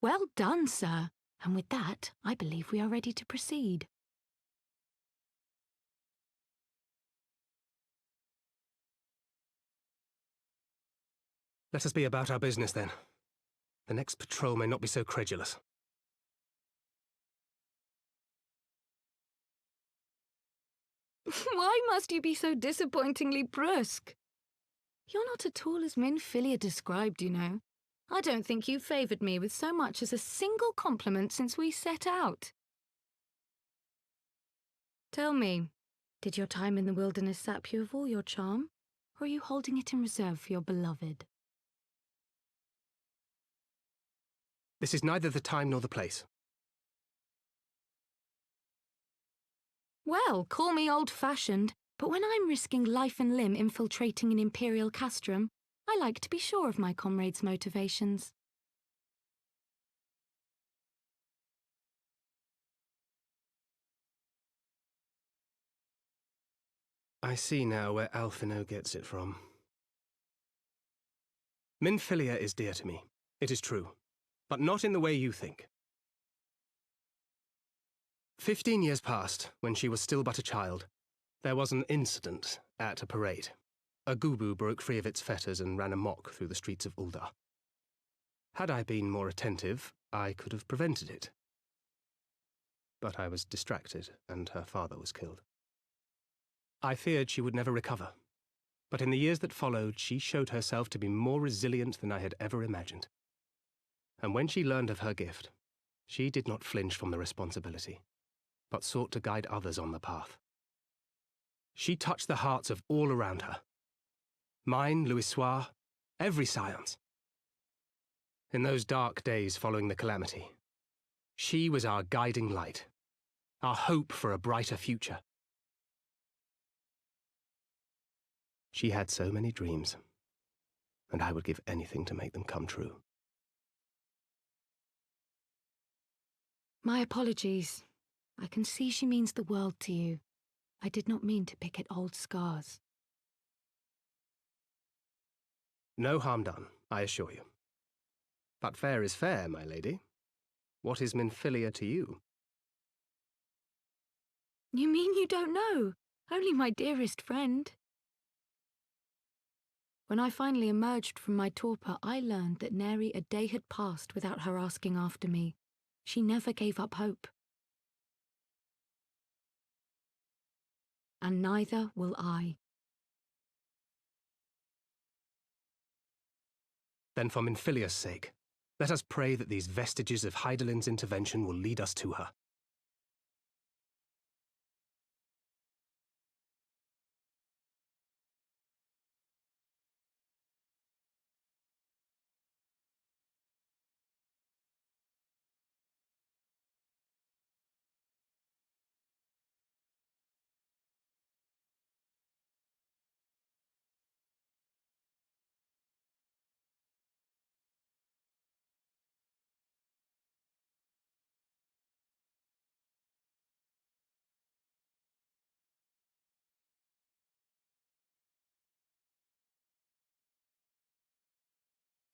Well done, sir. And with that, I believe we are ready to proceed. Let us be about our business, then. The next patrol may not be so credulous. Why must you be so disappointingly brusque? You're not at all as Minfilia described, you know. I don't think you favoured me with so much as a single compliment since we set out. Tell me, did your time in the wilderness sap you of all your charm, or are you holding it in reserve for your beloved? This is neither the time nor the place. Well, call me old-fashioned, but when I'm risking life and limb infiltrating an Imperial castrum, I like to be sure of my comrades' motivations. I see now where Alphino gets it from. Minfilia is dear to me, it is true, but not in the way you think. 15 years passed, when she was still but a child. There was an incident at a parade. A gubu broke free of its fetters and ran amok through the streets of Ul'dah. Had I been more attentive, I could have prevented it. But I was distracted, and her father was killed. I feared she would never recover, but in the years that followed, she showed herself to be more resilient than I had ever imagined. And when she learned of her gift, she did not flinch from the responsibility, but sought to guide others on the path. She touched the hearts of all around her. Mine, Louisoire, every science. In those dark days following the calamity, she was our guiding light, our hope for a brighter future. She had so many dreams, and I would give anything to make them come true. My apologies. I can see she means the world to you. I did not mean to pick at old scars. No harm done, I assure you. But fair is fair, my lady. What is Minfilia to you? You mean you don't know? Only my dearest friend. When I finally emerged from my torpor, I learned that nary a day had passed without her asking after me. She never gave up hope. And neither will I. Then for Minfilia's sake, let us pray that these vestiges of Hydaelyn's intervention will lead us to her.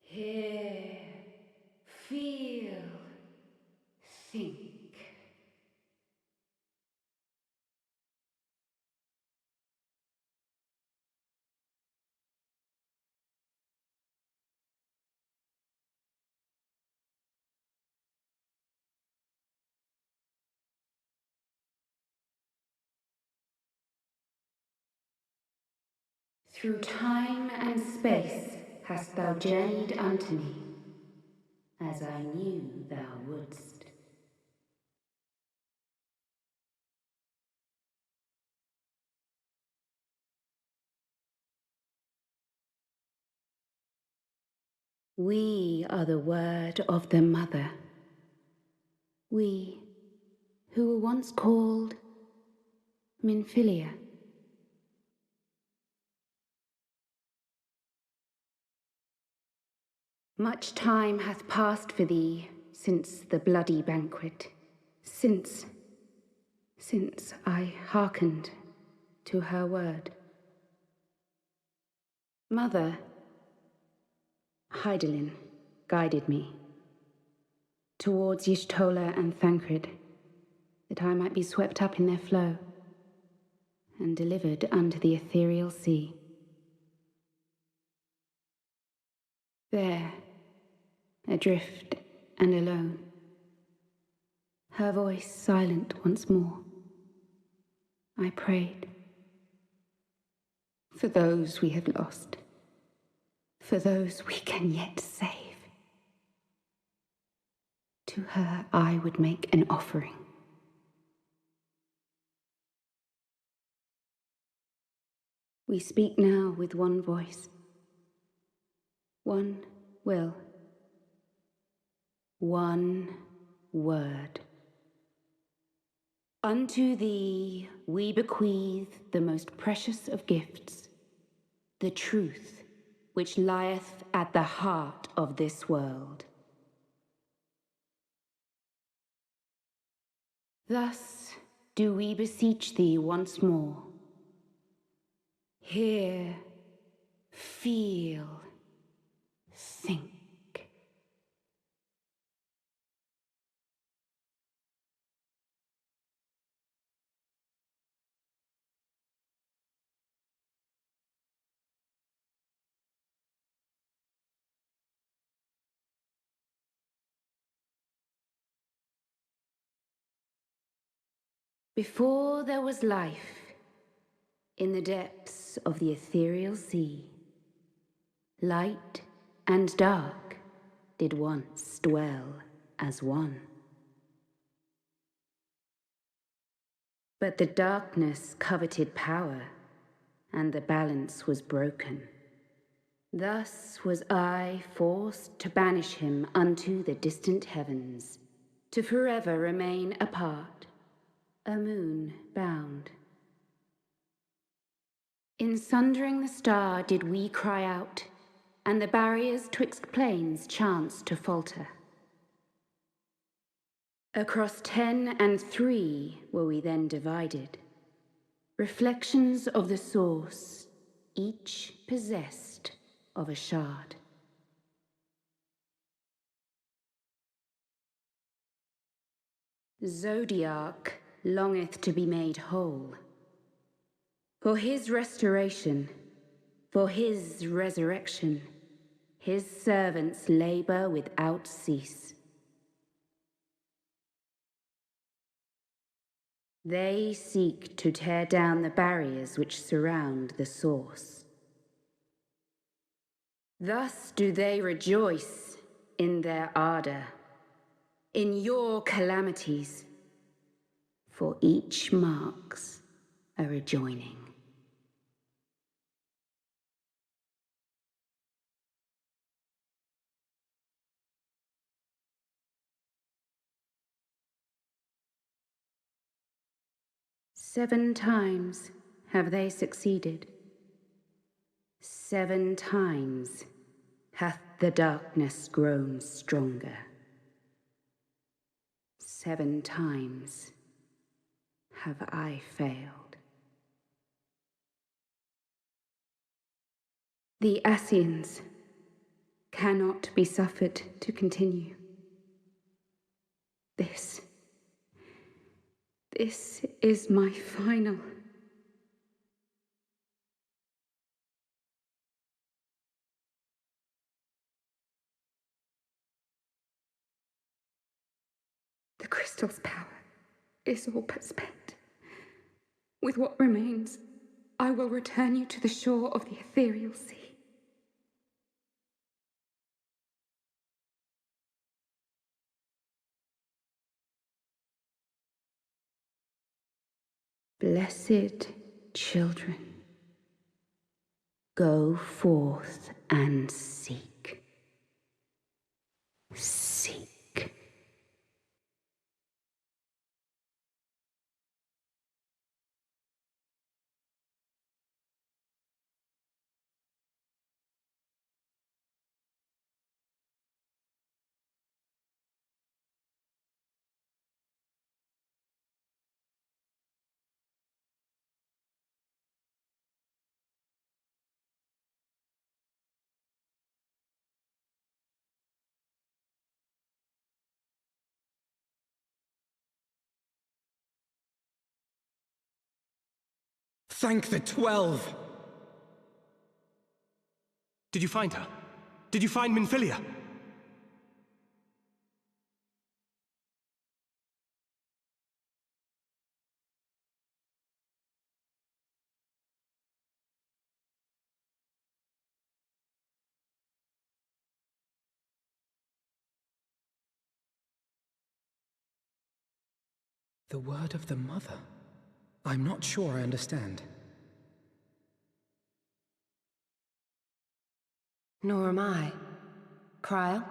Hear, feel, think. Through time and space hast thou journeyed unto me, as I knew thou wouldst. We are the word of the Mother. We, who were once called Minfilia. Much time hath passed for thee since the bloody banquet, since I hearkened to her word. Mother, Hydaelyn guided me. towards Y'shtola and Thancred, that I might be swept up in their flow and delivered unto the ethereal sea. There, adrift and alone, her voice silent once more, I prayed. For those we have lost, for those we can yet save. To her I would make an offering. We speak now with one voice, one will, one word. Unto thee we bequeath the most precious of gifts, the truth which lieth at the heart of this world. Thus do we beseech thee once more. Hear, feel, think. Before there was life, in the depths of the ethereal sea, light and dark did once dwell as one. But the darkness coveted power, and the balance was broken. Thus was I forced to banish him unto the distant heavens, to forever remain apart, a moon bound. In sundering the star did we cry out, and the barriers twixt planes chanced to falter. Across 10 and 3 were we then divided, reflections of the source, each possessed of a shard. Zodiac longeth to be made whole. For his restoration, for his resurrection, his servants labor without cease. They seek to tear down the barriers which surround the source. Thus do they rejoice in their ardor, in your calamities, for each marks a rejoining. Seven times have they succeeded. 7 times hath the darkness grown stronger. 7 times have I failed. The Ascians cannot be suffered to continue. This is my final. The crystal's power is all but spent. With what remains, I will return you to the shore of the ethereal sea. Blessed children, go forth and seek. Seek. Thank the 12! Did you find her? Did you find Minfilia? The word of the Mother? I'm not sure I understand. Nor am I. Cryle?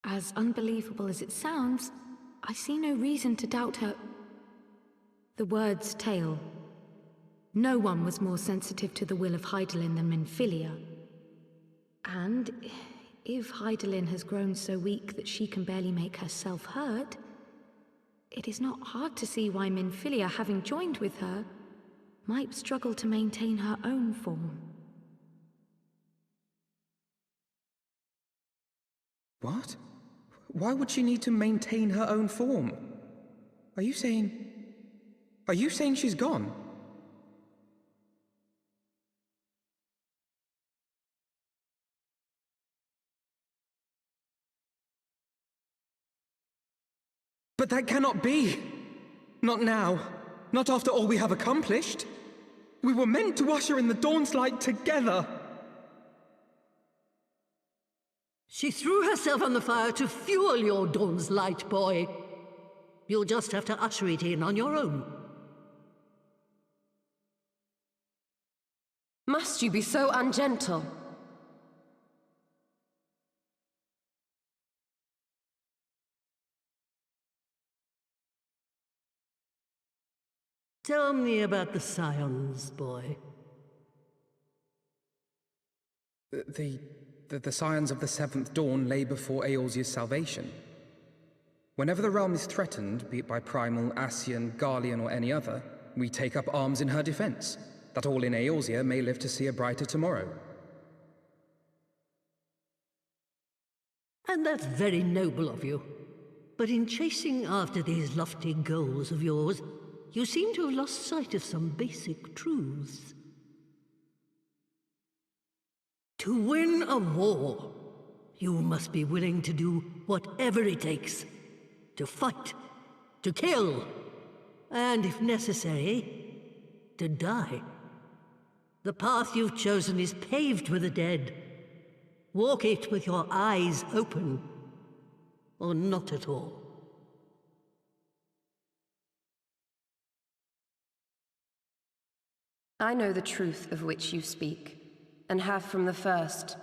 As unbelievable as it sounds, I see no reason to doubt her. The word's tale. No one was more sensitive to the will of Hydaelyn than Minfilia. And if Hydaelyn has grown so weak that she can barely make herself heard, it is not hard to see why Minfilia, having joined with her, might struggle to maintain her own form. What? Why would she need to maintain her own form? Are you saying she's gone? But that cannot be! Not now. Not after all we have accomplished. We were meant to usher in the dawn's light together. She threw herself on the fire to fuel your dawn's light, boy. You'll just have to usher it in on your own. Must you be so ungentle? Tell me about the Scions, boy. The scions of the Seventh Dawn lay before Eorzea's salvation. Whenever the realm is threatened, be it by Primal, Ascian, Garlean, or any other, we take up arms in her defense, that all in Eorzea may live to see a brighter tomorrow. And that's very noble of you. But in chasing after these lofty goals of yours, you seem to have lost sight of some basic truths. To win a war, you must be willing to do whatever it takes. To fight, to kill, and if necessary, to die. The path you've chosen is paved with the dead. Walk it with your eyes open, or not at all. I know the truth of which you speak, and have from the first.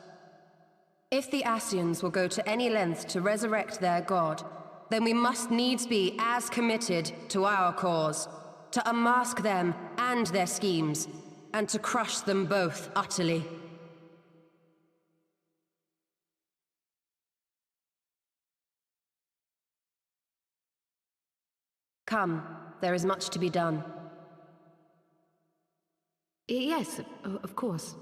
If the Ascians will go to any length to resurrect their god, then we must needs be as committed to our cause, to unmask them and their schemes, and to crush them both utterly. Come, there is much to be done. Yes, of course.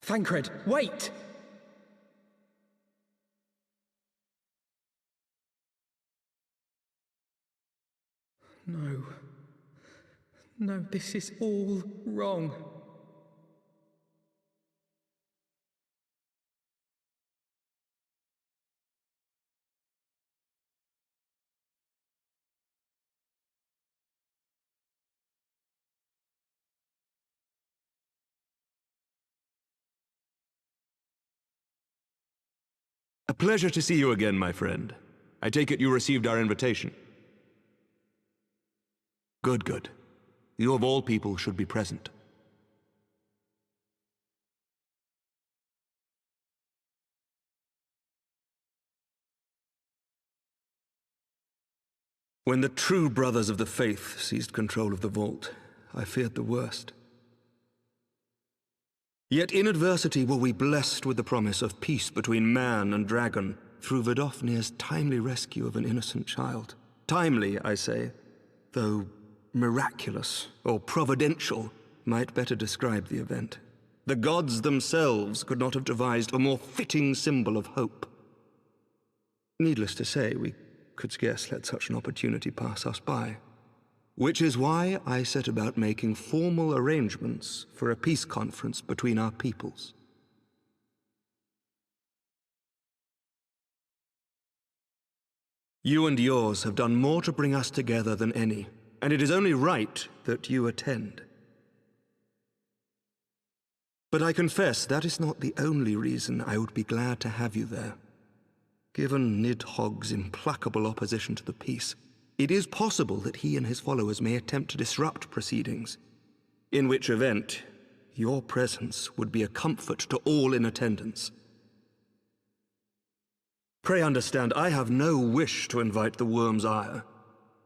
Thancred, wait! No. No, this is all wrong. A pleasure to see you again, my friend. I take it you received our invitation. Good, good. You of all people should be present. When the true brothers of the faith seized control of the vault, I feared the worst. Yet in adversity were we blessed with the promise of peace between man and dragon through Vidofnir's timely rescue of an innocent child. Timely, I say, though miraculous or providential might better describe the event. The gods themselves could not have devised a more fitting symbol of hope. Needless to say, we could scarce let such an opportunity pass us by. Which is why I set about making formal arrangements for a peace conference between our peoples. You and yours have done more to bring us together than any, and it is only right that you attend. But I confess that is not the only reason I would be glad to have you there. Given Nidhogg's implacable opposition to the peace, it is possible that he and his followers may attempt to disrupt proceedings, in which event your presence would be a comfort to all in attendance. Pray understand, I have no wish to invite the worm's ire,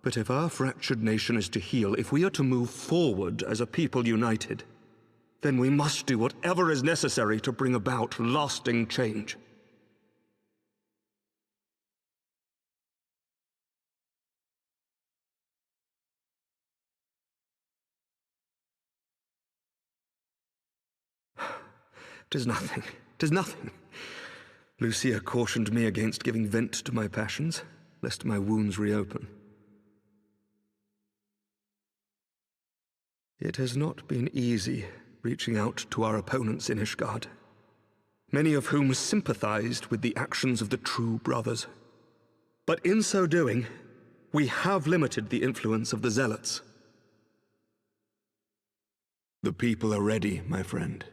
but if our fractured nation is to heal, if we are to move forward as a people united, then we must do whatever is necessary to bring about lasting change. "'Tis nothing, 'tis nothing. Lucia cautioned me against giving vent to my passions, lest my wounds reopen. It has not been easy reaching out to our opponents in Ishgard, many of whom sympathized with the actions of the true brothers. But in so doing, we have limited the influence of the zealots. The people are ready, my friend.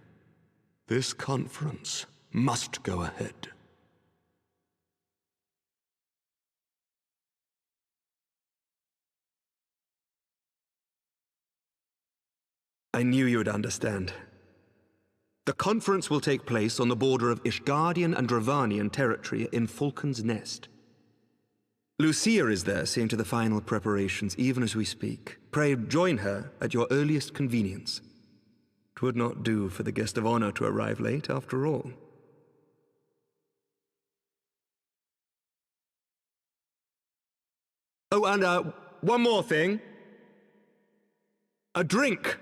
This conference must go ahead. I knew you would understand. The conference will take place on the border of Ishgardian and Dravanian territory in Falcon's Nest. Lucia is there, seeing to the final preparations, even as we speak. Pray join her at your earliest convenience. 'Twould not do for the guest of honor to arrive late, after all. Oh, and one more thing. A drink!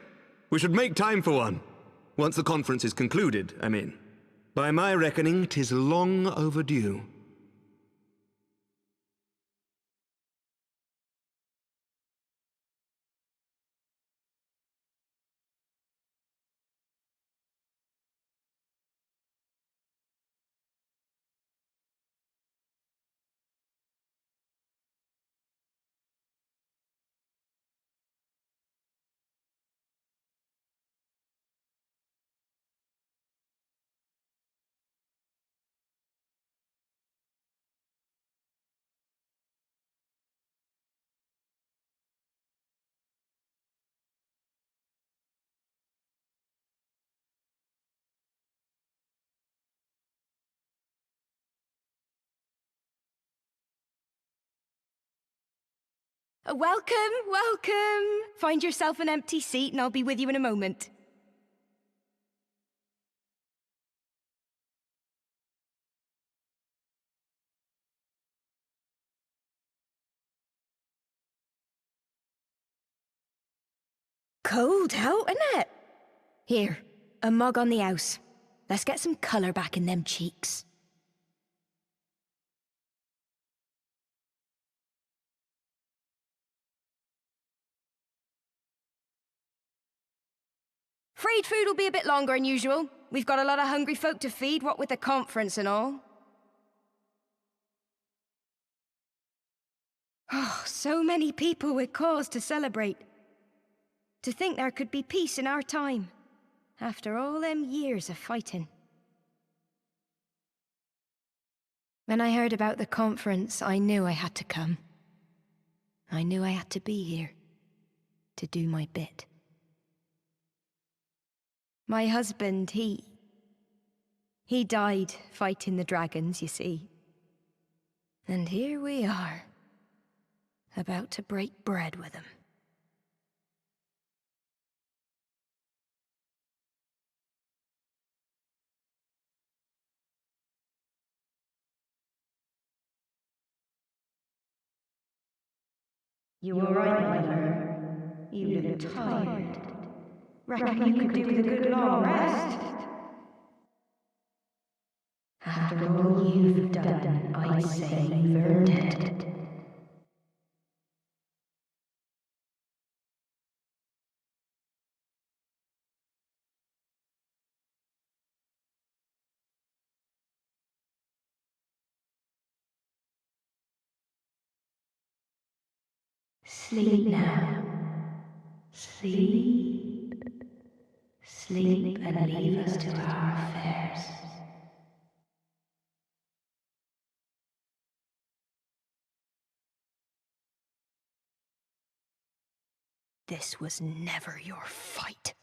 We should make time for one. Once the conference is concluded, I mean. By my reckoning, 'tis long overdue. Welcome, welcome! Find yourself an empty seat and I'll be with you in a moment. Cold out, isn't it? Here, a mug on the house. Let's get some colour back in them cheeks. Freed food will be a bit longer than usual. We've got a lot of hungry folk to feed, what with the conference and all. Oh, so many people with cause to celebrate. To think there could be peace in our time, after all them years of fighting. When I heard about the conference, I knew I had to come. I knew I had to be here, to do my bit. My husband, he died fighting the dragons, you see. And here we are, about to break bread with him. You all right, my lover? You look tired. Reckon you could do with a good long rest? After all you've done, I'd say you've earned it. Sleep now. Sleep. Sleep and leave us to our affairs. This was never your fight.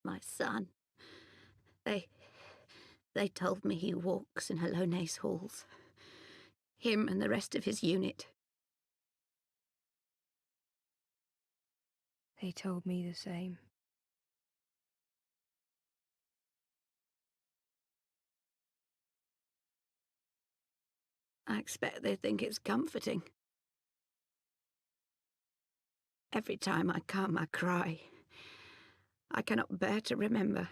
My son. They told me he walks in Hallone's halls. Him and the rest of his unit. They told me the same. I expect they think it's comforting. Every time I come, I cry. I cannot bear to remember,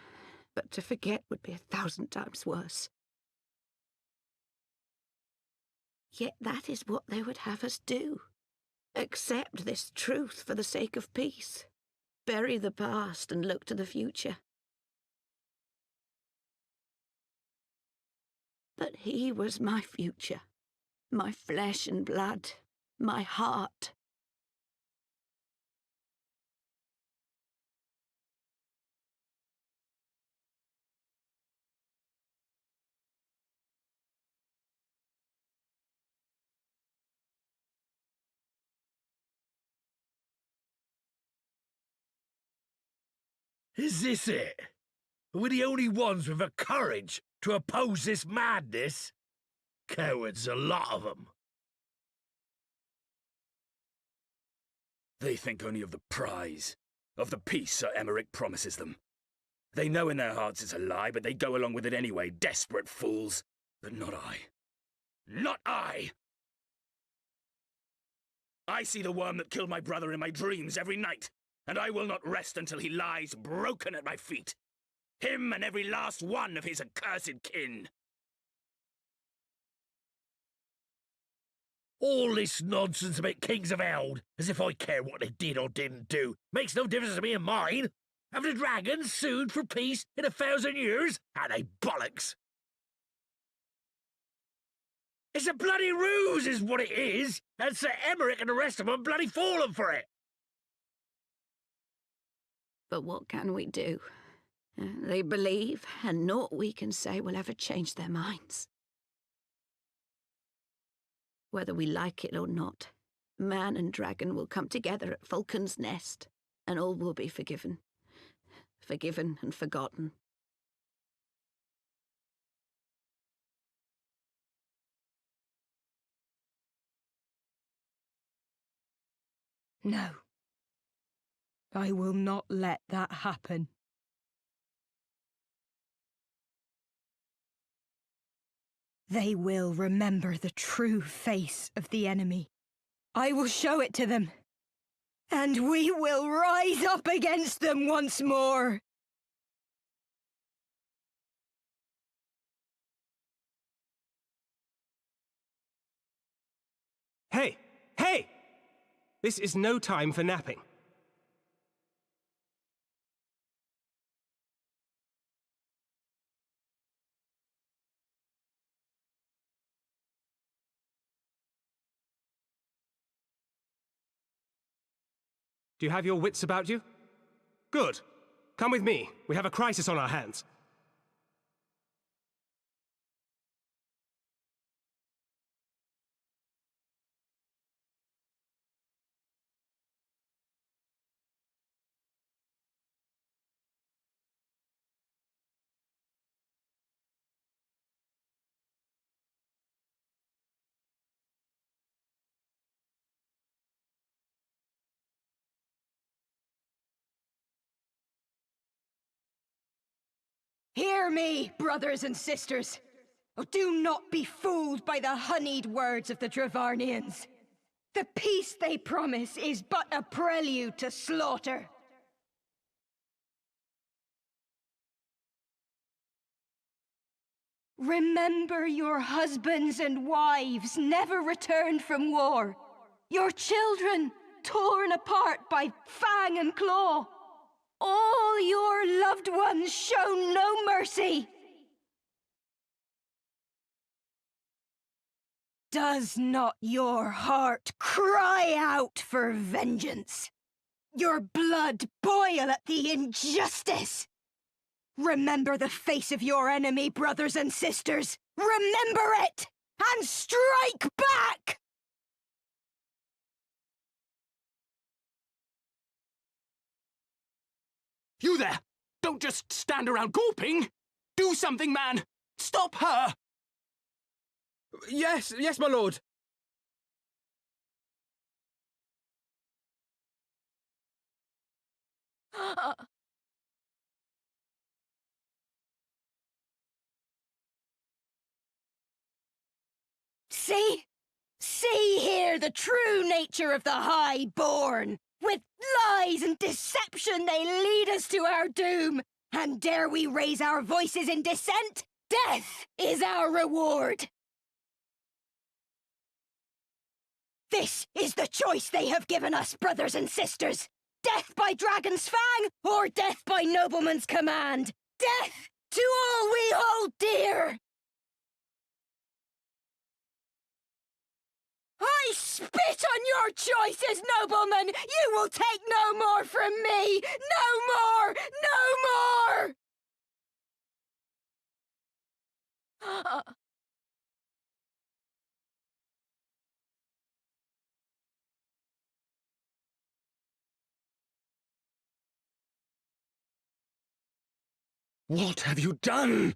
but to forget would be 1,000 times worse. Yet that is what they would have us do. Accept this truth for the sake of peace. Bury the past and look to the future. But he was my future, my flesh and blood, my heart. Is this it? We're the only ones with the courage to oppose this madness? Cowards, a lot of them. They think only of the prize, of the peace Sir Emmerich promises them. They know in their hearts it's a lie, but they go along with it anyway, desperate fools. But not I. Not I! I see the worm that killed my brother in my dreams every night, and I will not rest until he lies broken at my feet. Him and every last one of his accursed kin. All this nonsense about Kings of Eld, as if I care what they did or didn't do, makes no difference to me and mine. Have the dragons sued for peace in 1,000 years? Are they bollocks? It's a bloody ruse is what it is, and Sir Emmerich and the rest of them bloody fallen for it. But what can we do? They believe, and naught we can say will ever change their minds. Whether we like it or not, man and dragon will come together at Falcon's Nest, and all will be forgiven. Forgiven and forgotten. No. I will not let that happen. They will remember the true face of the enemy. I will show it to them. And we will rise up against them once more. Hey! Hey! This is no time for napping. Do you have your wits about you? Good. Come with me. We have a crisis on our hands. Hear me, brothers and sisters. Oh, do not be fooled by the honeyed words of the Dravarnians. The peace they promise is but a prelude to slaughter. Remember your husbands and wives never returned from war. Your children torn apart by fang and claw. All your loved ones shown no mercy. Does not your heart cry out for vengeance? Your blood boil at the injustice? Remember the face of your enemy, brothers and sisters! Remember it! And strike back! You there! Don't just stand around gawping! Do something, man! Stop her! Yes, my lord. See here the true nature of the Highborn. With lies and deception they lead us to our doom. And dare we raise our voices in dissent? Death is our reward. This is the choice they have given us, brothers and sisters. Death by dragon's fang, or death by nobleman's command. Death to all we hold dear. I spit on your choices, noblemen! You will take no more from me! No more! No more! What have you done?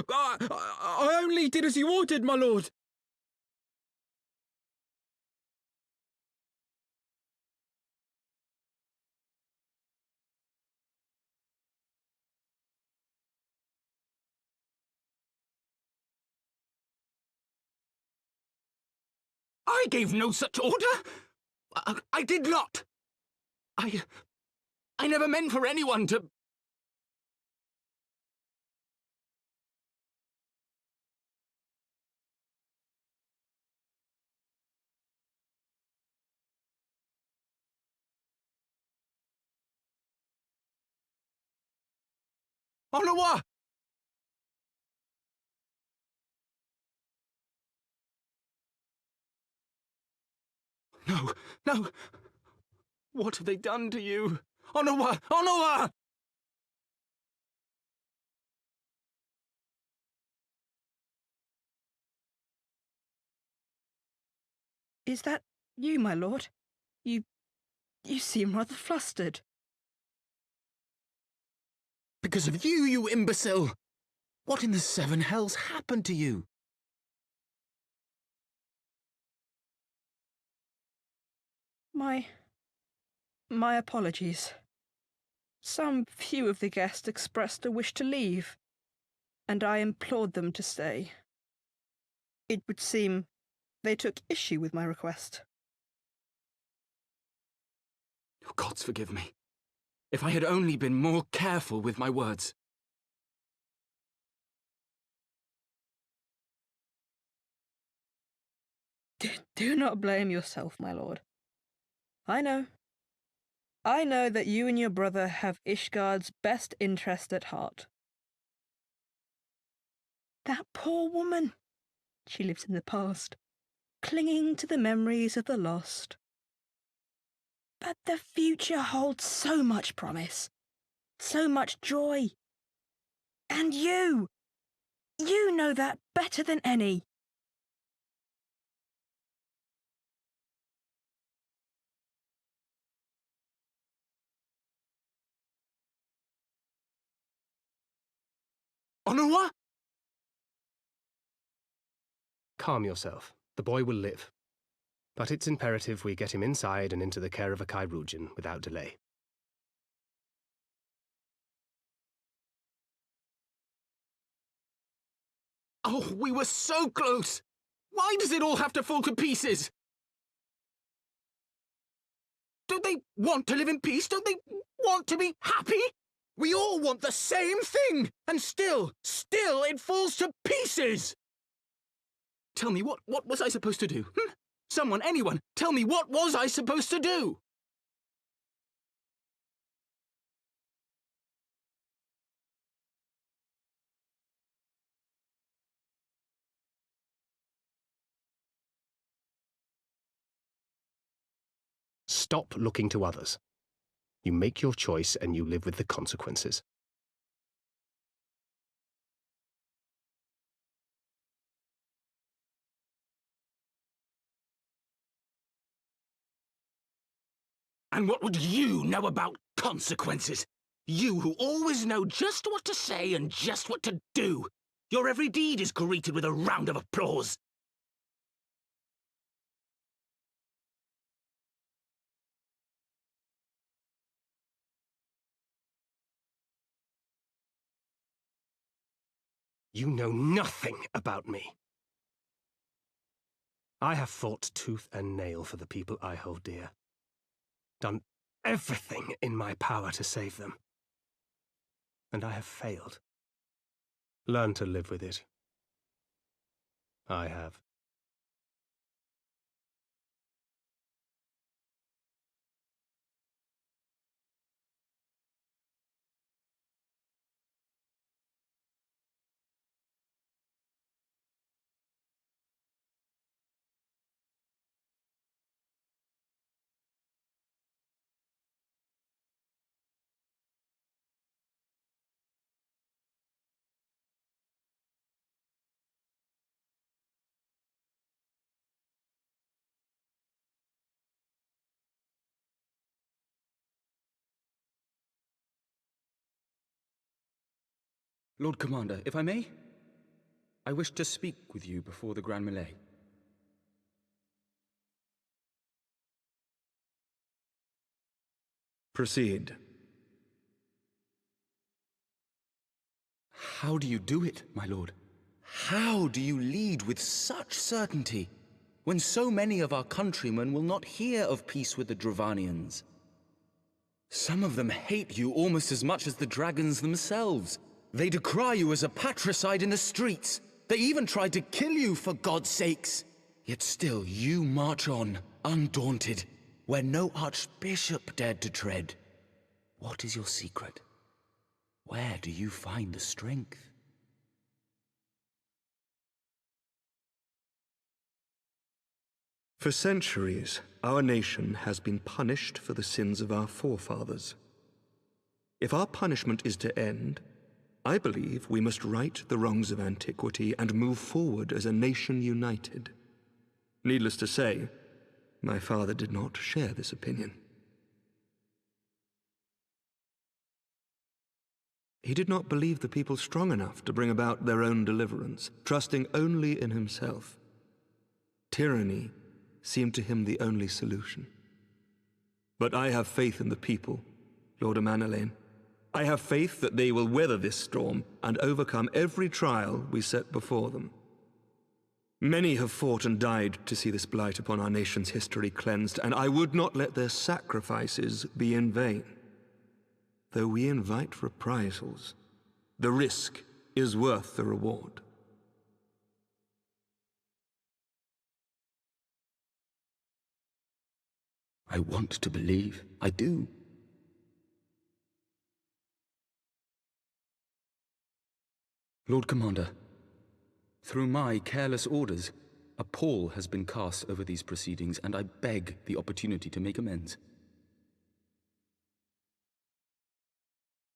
I only did as you ordered, my lord. I gave no such order! I did not! I never meant for anyone to... Onawa! No! What have they done to you? Onawa! Onawa! Is that you, my lord? You seem rather flustered. Because of you, you imbecile! What in the seven hells happened to you? My apologies. Some few of the guests expressed a wish to leave, and I implored them to stay. It would seem they took issue with my request. Oh, gods forgive me. If I had only been more careful with my words. Do not blame yourself, my lord. I know that you and your brother have Ishgard's best interest at heart. That poor woman. She lives in the past, clinging to the memories of the lost. But the future holds so much promise, so much joy. And you know that better than any. Onawa? Calm yourself. The boy will live. But it's imperative we get him inside and into the care of a Kairoujian without delay. Oh, we were so close! Why does it all have to fall to pieces? Don't they want to live in peace? Don't they want to be happy? We all want the same thing! And still it falls to pieces! Tell me, what was I supposed to do? Someone, anyone, tell me, what was I supposed to do? Stop looking to others. You make your choice and you live with the consequences. And what would you know about consequences? You who always know just what to say and just what to do. Your every deed is greeted with a round of applause. You know nothing about me. I have fought tooth and nail for the people I hold dear. Done everything in my power to save them. And I have failed. Learn to live with it. I have. Lord Commander, if I may, I wish to speak with you before the Grand Melee. Proceed. How do you do it, my lord? How do you lead with such certainty, when so many of our countrymen will not hear of peace with the Dravanians? Some of them hate you almost as much as the dragons themselves. They decry you as a patricide in the streets. They even tried to kill you, for God's sakes. Yet still you march on, undaunted, where no archbishop dared to tread. What is your secret? Where do you find the strength? For centuries, our nation has been punished for the sins of our forefathers. If our punishment is to end, I believe we must right the wrongs of antiquity and move forward as a nation united. Needless to say, my father did not share this opinion. He did not believe the people strong enough to bring about their own deliverance, trusting only in himself. Tyranny seemed to him the only solution. But I have faith in the people, Lord Amanalain. I have faith that they will weather this storm and overcome every trial we set before them. Many have fought and died to see this blight upon our nation's history cleansed, and I would not let their sacrifices be in vain. Though we invite reprisals, the risk is worth the reward. I want to believe. I do. Lord Commander, through my careless orders, a pall has been cast over these proceedings, and I beg the opportunity to make amends.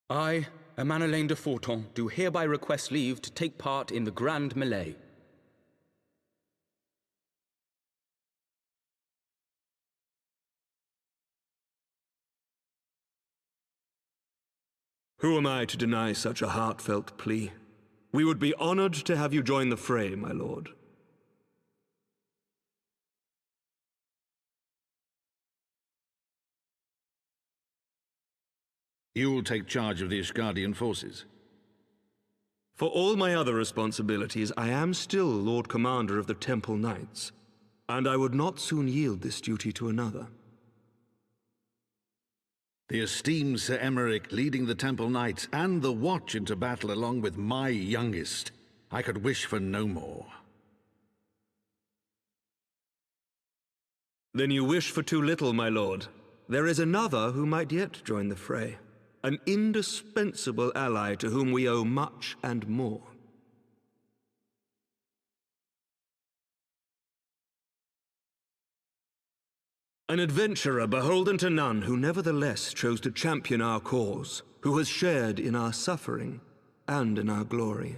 I, Amanalain de Forton, do hereby request leave to take part in the Grand Melee. Who am I to deny such a heartfelt plea? We would be honored to have you join the fray, my lord. You will take charge of the Ishgardian forces? For all my other responsibilities, I am still Lord Commander of the Temple Knights, and I would not soon yield this duty to another. The esteemed Sir Emeric leading the Temple Knights and the Watch into battle along with my youngest. I could wish for no more. Then you wish for too little, my lord. There is another who might yet join the fray. An indispensable ally to whom we owe much and more. An adventurer beholden to none, who nevertheless chose to champion our cause, who has shared in our suffering and in our glory.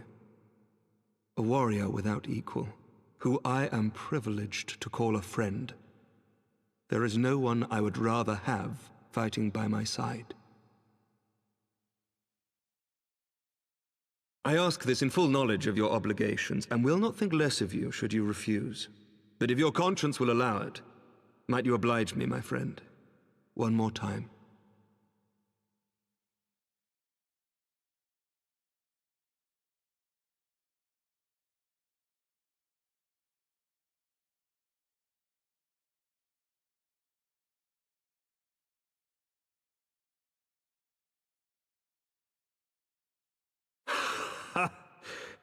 A warrior without equal, who I am privileged to call a friend. There is no one I would rather have fighting by my side. I ask this in full knowledge of your obligations, and will not think less of you should you refuse. But if your conscience will allow it, might you oblige me, my friend, one more time?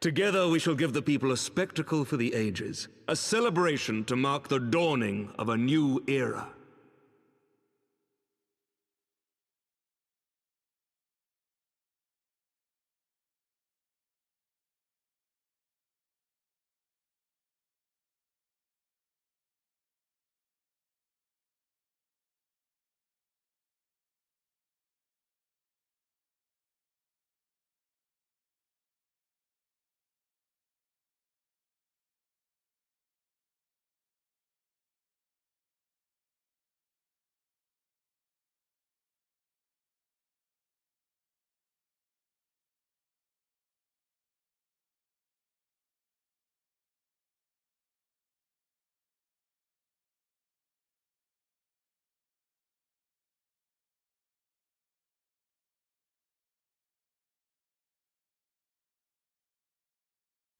Together we shall give the people a spectacle for the ages, a celebration to mark the dawning of a new era.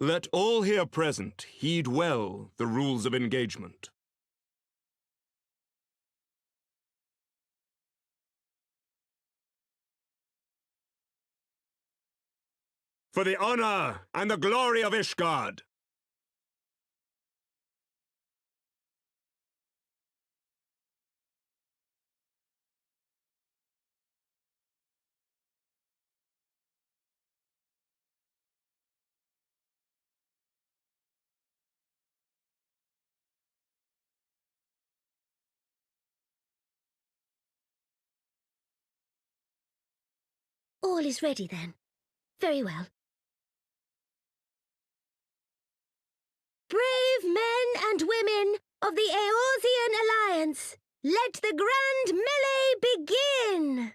Let all here present heed well the rules of engagement. For the honor and the glory of Ishgard! All is ready then. Very well. Brave men and women of the Eorzean Alliance, let the grand melee begin!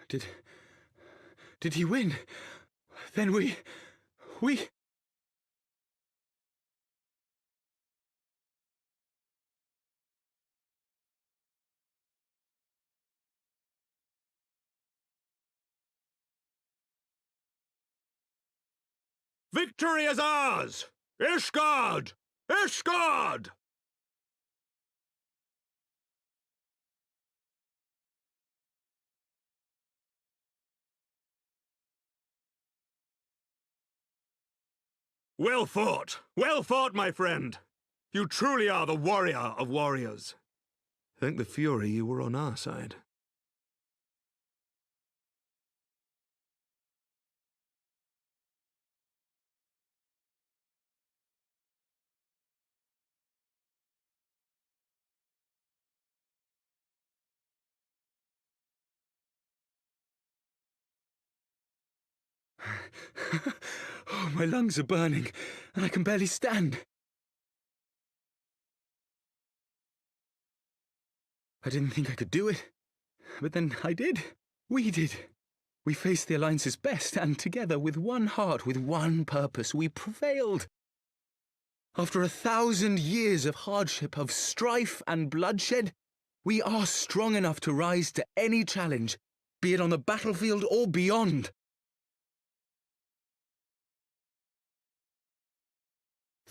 Did he win? Then we... Victory is ours! Ishgard! Ishgard! Well fought! Well fought, my friend! You truly are the warrior of warriors. Thank the Fury you were on our side. Oh, my lungs are burning, and I can barely stand. I didn't think I could do it, but then I did. We did. We faced the Alliance's best, and together, with one heart, with one purpose, we prevailed. After 1,000 years of hardship, of strife and bloodshed, we are strong enough to rise to any challenge, be it on the battlefield or beyond.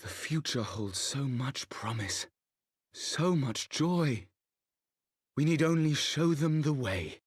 The future holds so much promise, so much joy. We need only show them the way.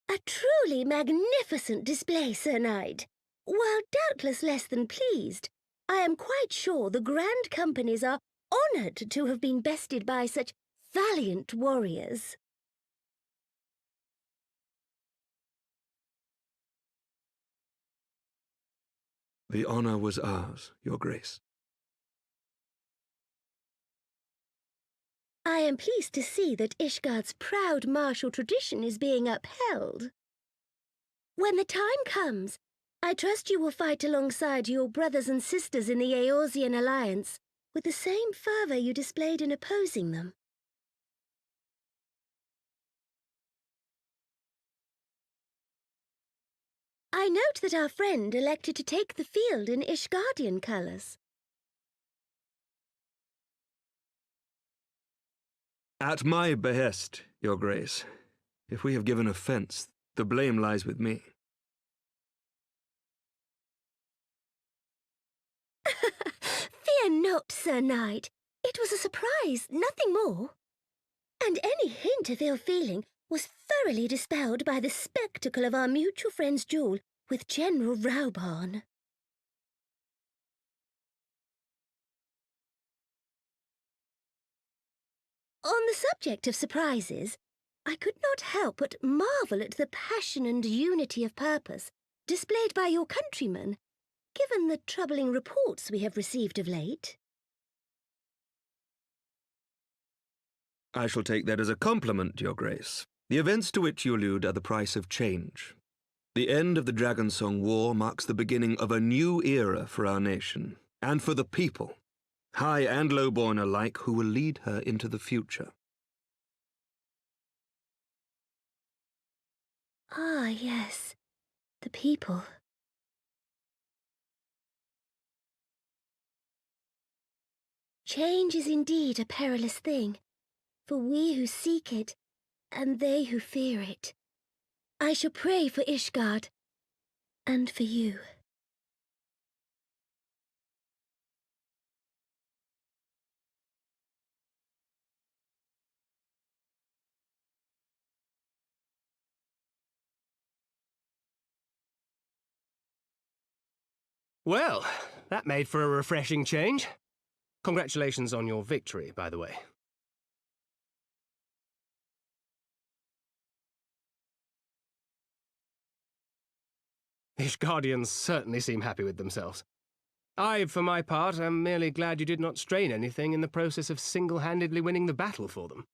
A truly magnificent display, Sir Knight. While doubtless less than pleased, I am quite sure the Grand Companies are honoured to have been bested by such valiant warriors. The honor was ours, Your Grace. I am pleased to see that Ishgard's proud martial tradition is being upheld. When the time comes, I trust you will fight alongside your brothers and sisters in the Eorzean Alliance with the same fervour you displayed in opposing them. I note that our friend elected to take the field in Ishgardian colours. At my behest, Your Grace. If we have given offense, the blame lies with me. Fear not, Sir Knight. It was a surprise, nothing more. And any hint of ill feeling was thoroughly dispelled by the spectacle of our mutual friend's duel with General Raubarn. On the subject of surprises, I could not help but marvel at the passion and unity of purpose displayed by your countrymen, given the troubling reports we have received of late. I shall take that as a compliment, Your Grace. The events to which you allude are the price of change. The end of the Dragonsong War marks the beginning of a new era for our nation, and for the people, high and low-born alike, who will lead her into the future. Ah, yes, the people. Change is indeed a perilous thing, for we who seek it, and they who fear it. I shall pray for Ishgard, and for you. Well, that made for a refreshing change. Congratulations on your victory, by the way. Ishgardians certainly seem happy with themselves. I, for my part, am merely glad you did not strain anything in the process of single-handedly winning the battle for them.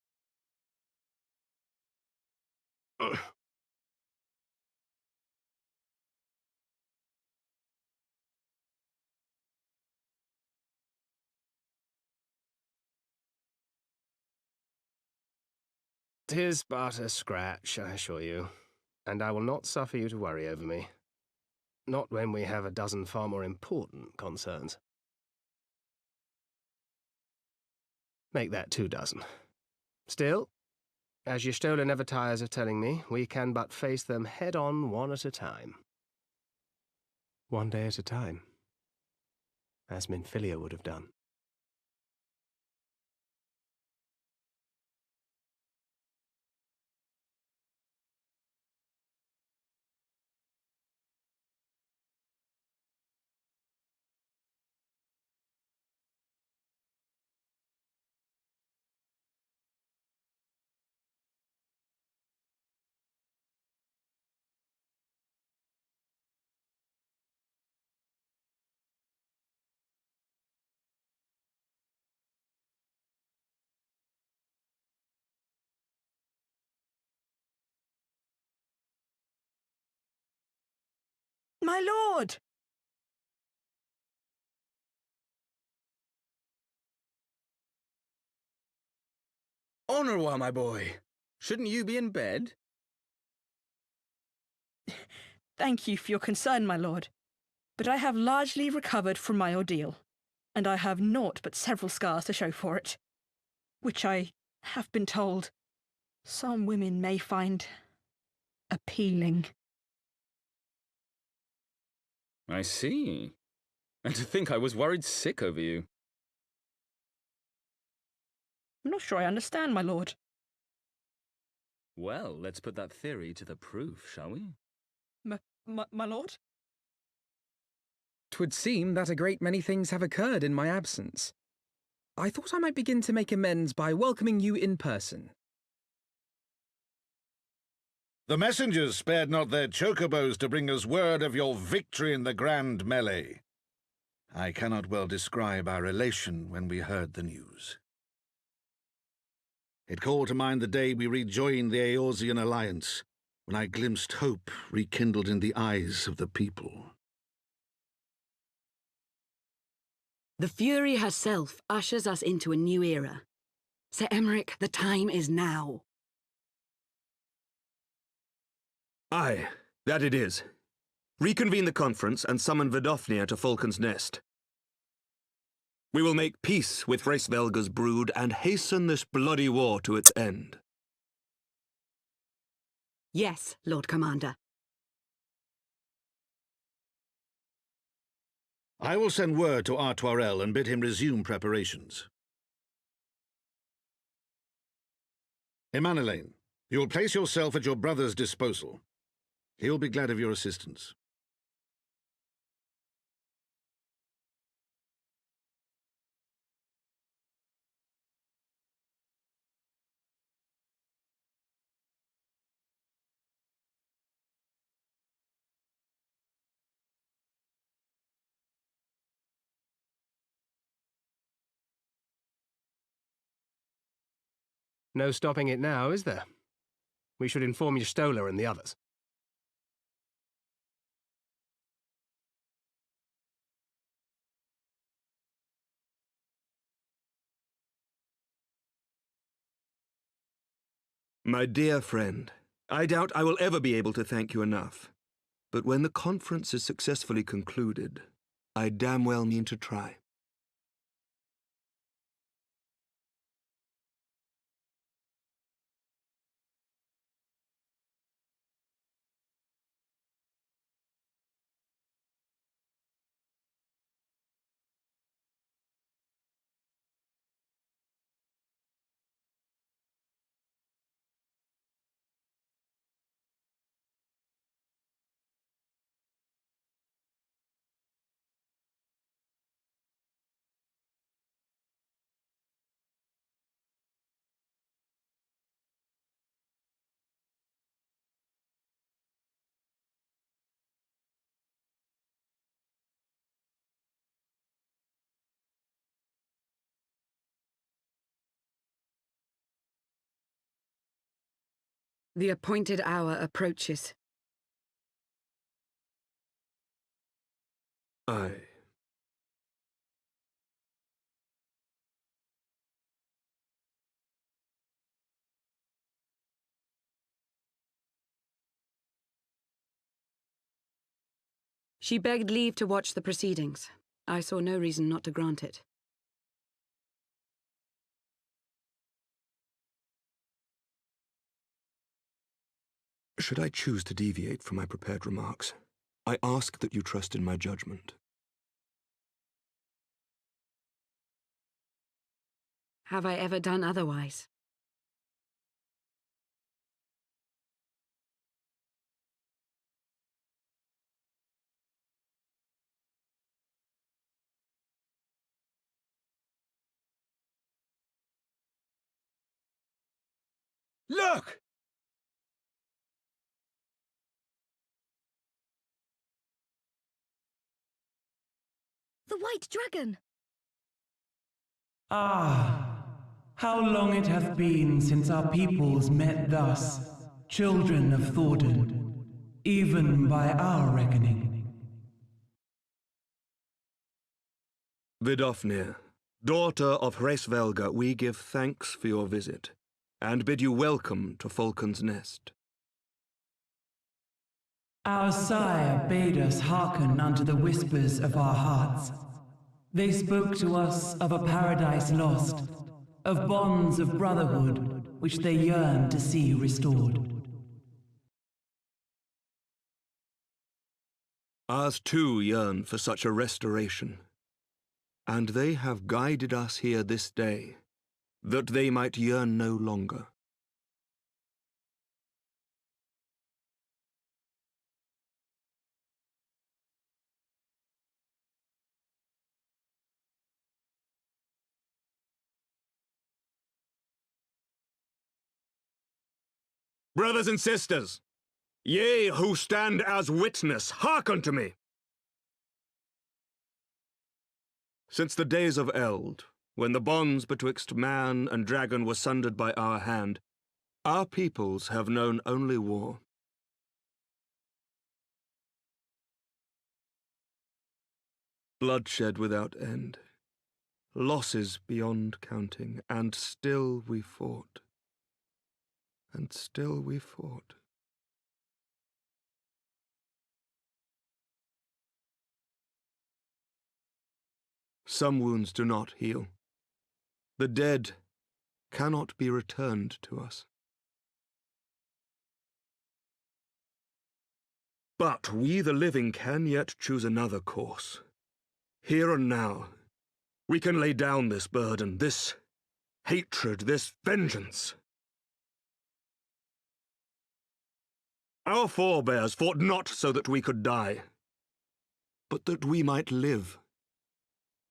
"'Tis but a scratch, I assure you, and I will not suffer you to worry over me. Not when we have a dozen far more important concerns. Make that 2 dozen. Still, as Y'shtola never tires of telling me, we can but face them head-on one at a time. One day at a time, as Minfilia would have done." My lord! Honorwa, my boy. Shouldn't you be in bed? Thank you for your concern, my lord. But I have largely recovered from my ordeal, and I have naught but several scars to show for it, which I have been told some women may find appealing. I see. And to think I was worried sick over you. I'm not sure I understand, my lord. Well, let's put that theory to the proof, shall we? My lord? 'Twould seem that a great many things have occurred in my absence. I thought I might begin to make amends by welcoming you in person. The messengers spared not their chocobos to bring us word of your victory in the grand melee. I cannot well describe our elation when we heard the news. It called to mind the day we rejoined the Eorzean alliance, when I glimpsed hope rekindled in the eyes of the people. The Fury herself ushers us into a new era. Sir Emmerich, the time is now. Aye, that it is. Reconvene the conference and summon Vidofnir to Falcon's Nest. We will make peace with Hraesvelga's brood and hasten this bloody war to its end. Yes, Lord Commander. I will send word to Artoirel and bid him resume preparations. Emanelaine, you will place yourself at your brother's disposal. He will be glad of your assistance. No stopping it now, is there? We should inform Y'shtola and the others. My dear friend, I doubt I will ever be able to thank you enough. But when the conference is successfully concluded, I damn well mean to try. The appointed hour approaches. Aye. She begged leave to watch the proceedings. I saw no reason not to grant it. Should I choose to deviate from my prepared remarks, I ask that you trust in my judgment. Have I ever done otherwise? Look! The White Dragon! Ah, how long it hath been since our peoples met thus, children of Thordan, even by our reckoning. Vidofnir, daughter of Hraesvelga, we give thanks for your visit, and bid you welcome to Falcon's Nest. Our sire bade us hearken unto the whispers of our hearts. They spoke to us of a paradise lost, of bonds of brotherhood which they yearned to see restored. Ours too yearn for such a restoration, and they have guided us here this day, that they might yearn no longer. Brothers and sisters, ye who stand as witness, hearken to me. Since the days of Eld, when the bonds betwixt man and dragon were sundered by our hand, our peoples have known only war. Bloodshed without end, losses beyond counting, and still we fought. And still we fought. Some wounds do not heal. The dead cannot be returned to us. But we the living can yet choose another course. Here and now, we can lay down this burden, this hatred, this vengeance. Our forebears fought not so that we could die, but that we might live.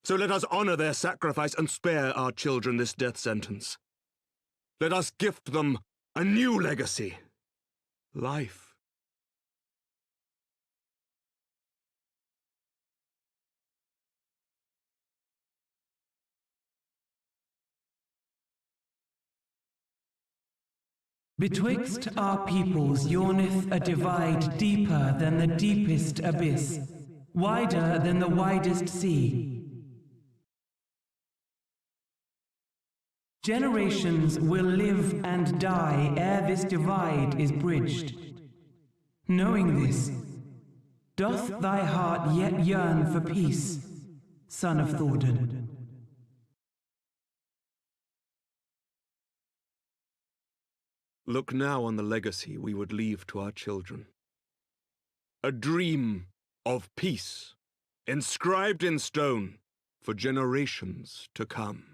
So let us honor their sacrifice and spare our children this death sentence. Let us gift them a new legacy, life. Betwixt our peoples yawneth a divide deeper than the deepest abyss, wider than the widest sea. Generations will live and die ere this divide is bridged. Knowing this, doth thy heart yet yearn for peace, son of Thordan? Look now on the legacy we would leave to our children. A dream of peace, inscribed in stone for generations to come.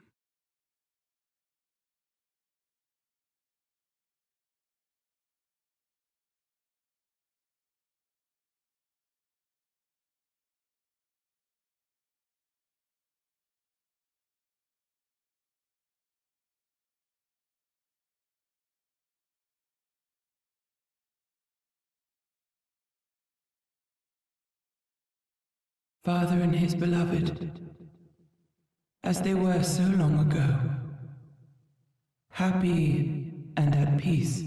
Father and his beloved, as they were so long ago, happy and at peace.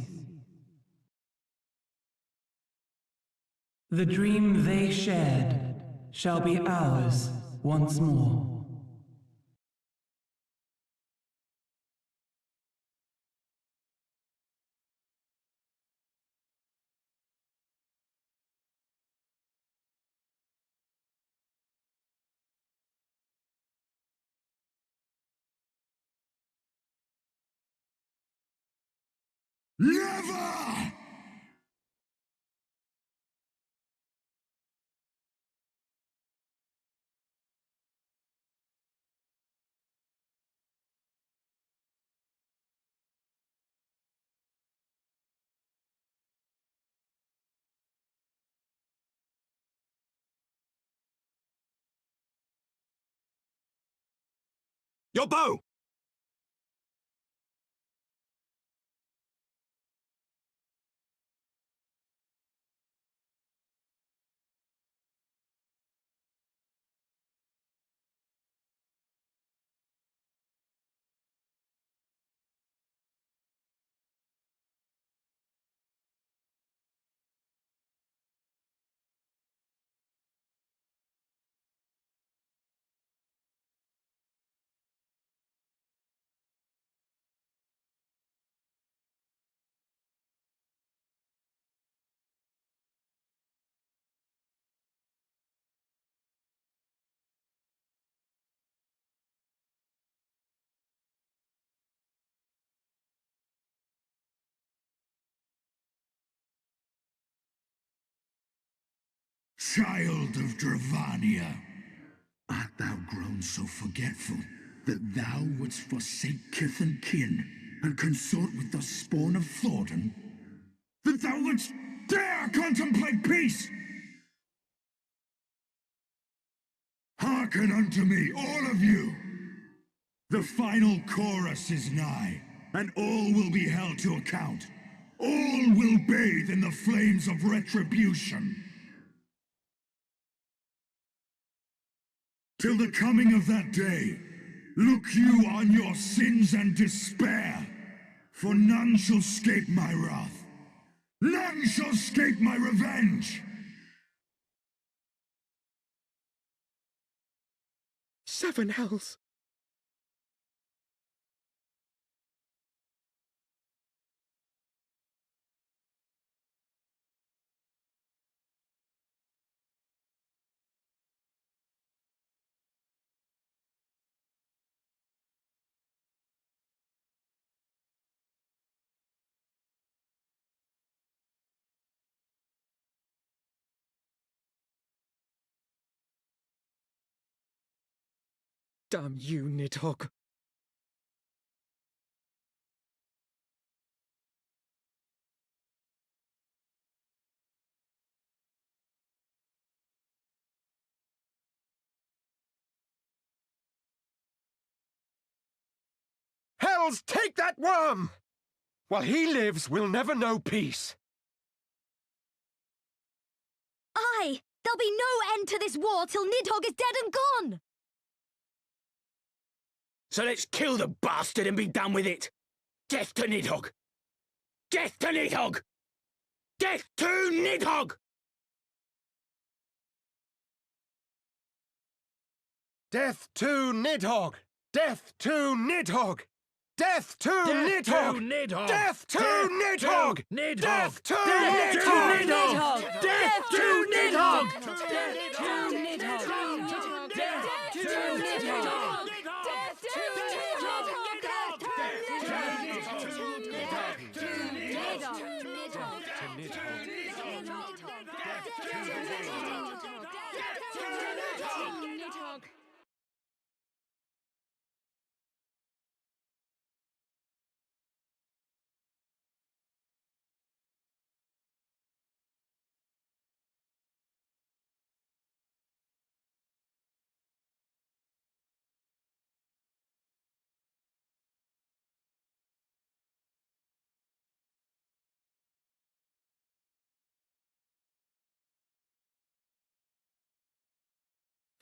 The dream they shared shall be ours once more. Never! Your bow! Child of Dravania, art thou grown so forgetful that thou wouldst forsake kith and kin and consort with the spawn of Thornton? That thou wouldst dare contemplate peace? Hearken unto me, all of you! The final chorus is nigh, and all will be held to account. All will bathe in the flames of retribution. Till the coming of that day, look you on your sins and despair, for none shall escape my wrath. None shall escape my revenge! 7 hells! Damn you, Nidhogg. Hells, take that worm! While he lives, we'll never know peace. Aye! There'll be no end to this war till Nidhogg is dead and gone! So let's kill the bastard and be done with it! Death to Nidhogg! Death to Nidhogg! Death to Nidhogg! Death to Nidhogg! Death to Nidhogg! Death to Nidhogg! Death to Nidhogg! Death to Nidhogg! Death to Nidhogg! Death to Nidhogg! Death to Nidhogg!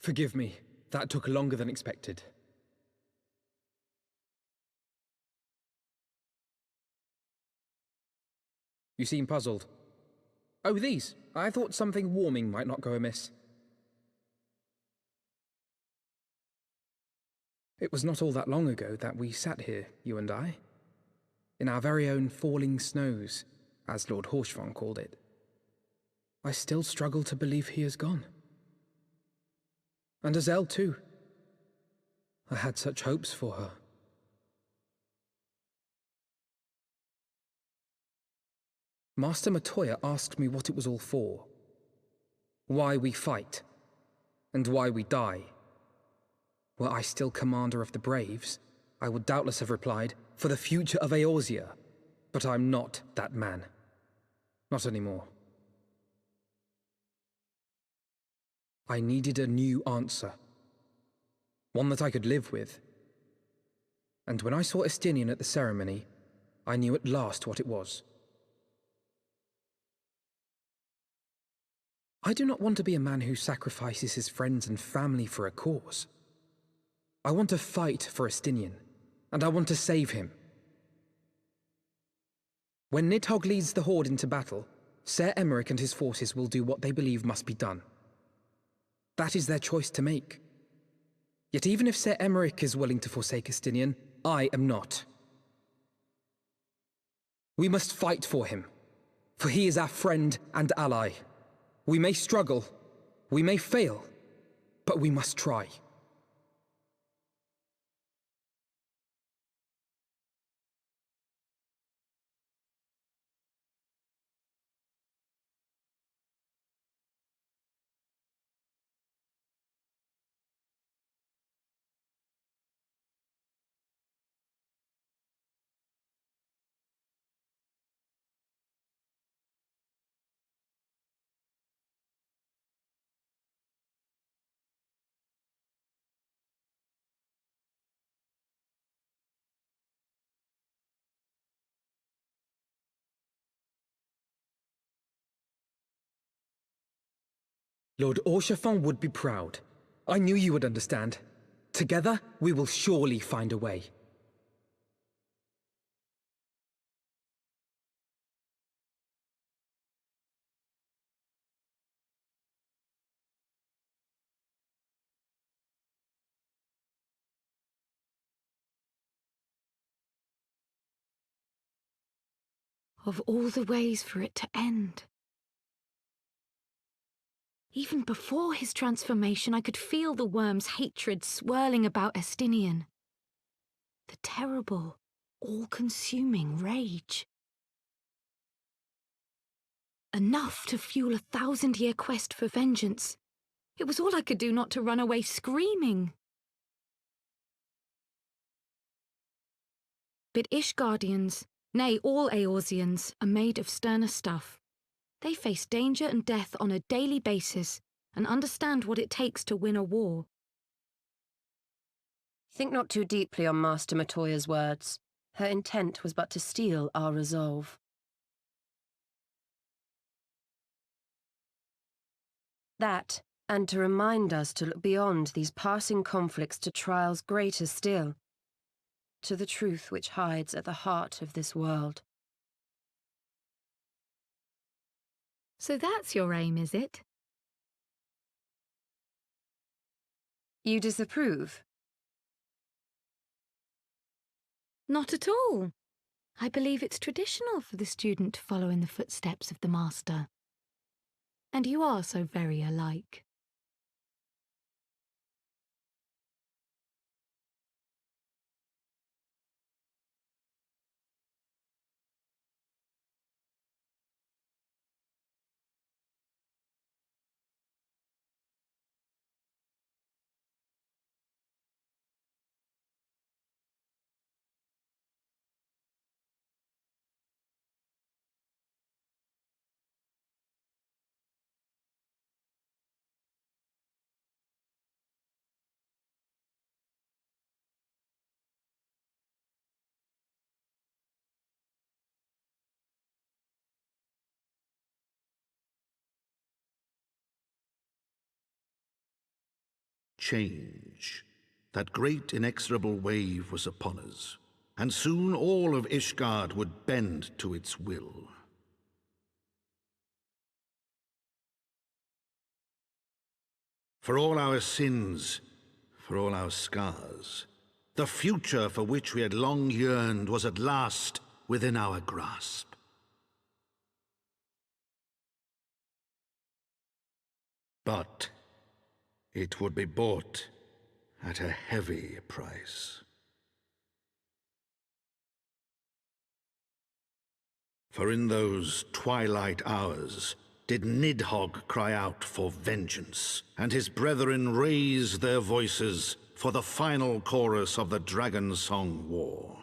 Forgive me. That took longer than expected. You seem puzzled. Oh, these. I thought something warming might not go amiss. It was not all that long ago that we sat here, you and I, in our very own falling snows, as Lord Horshvon called it. I still struggle to believe he is gone. And Azelle too. I had such hopes for her. Master Matoya asked me what it was all for. Why we fight, and why we die. Were I still commander of the Braves, I would doubtless have replied, for the future of Eorzea. But I'm not that man. Not anymore. I needed a new answer. One that I could live with. And when I saw Estinian at the ceremony, I knew at last what it was. I do not want to be a man who sacrifices his friends and family for a cause. I want to fight for Estinian, and I want to save him. When Nidhogg leads the Horde into battle, Ser Emeric and his forces will do what they believe must be done. That is their choice to make. Yet even if Ser Emeric is willing to forsake Estinian, I am not. We must fight for him, for he is our friend and ally. We may struggle, we may fail, but we must try. Lord Orshafon would be proud. I knew you would understand. Together, we will surely find a way. Of all the ways for it to end. Even before his transformation, I could feel the worm's hatred swirling about Estinian. The terrible, all-consuming rage. Enough to fuel a 1,000-year quest for vengeance. It was all I could do not to run away screaming. But Ishgardians, nay, all Eorzeans, are made of sterner stuff. They face danger and death on a daily basis and understand what it takes to win a war. Think not too deeply on Master Matoya's words. Her intent was but to steal our resolve. That, and to remind us to look beyond these passing conflicts to trials greater still, to the truth which hides at the heart of this world. So that's your aim, is it? You disapprove? Not at all. I believe it's traditional for the student to follow in the footsteps of the master. And you are so very alike. Change. That great inexorable wave was upon us, and soon all of Ishgard would bend to its will. For all our sins, for all our scars, the future for which we had long yearned was at last within our grasp. But it would be bought at a heavy price. For in those twilight hours did Nidhogg cry out for vengeance, and his brethren raise their voices for the final chorus of the Dragon Song War.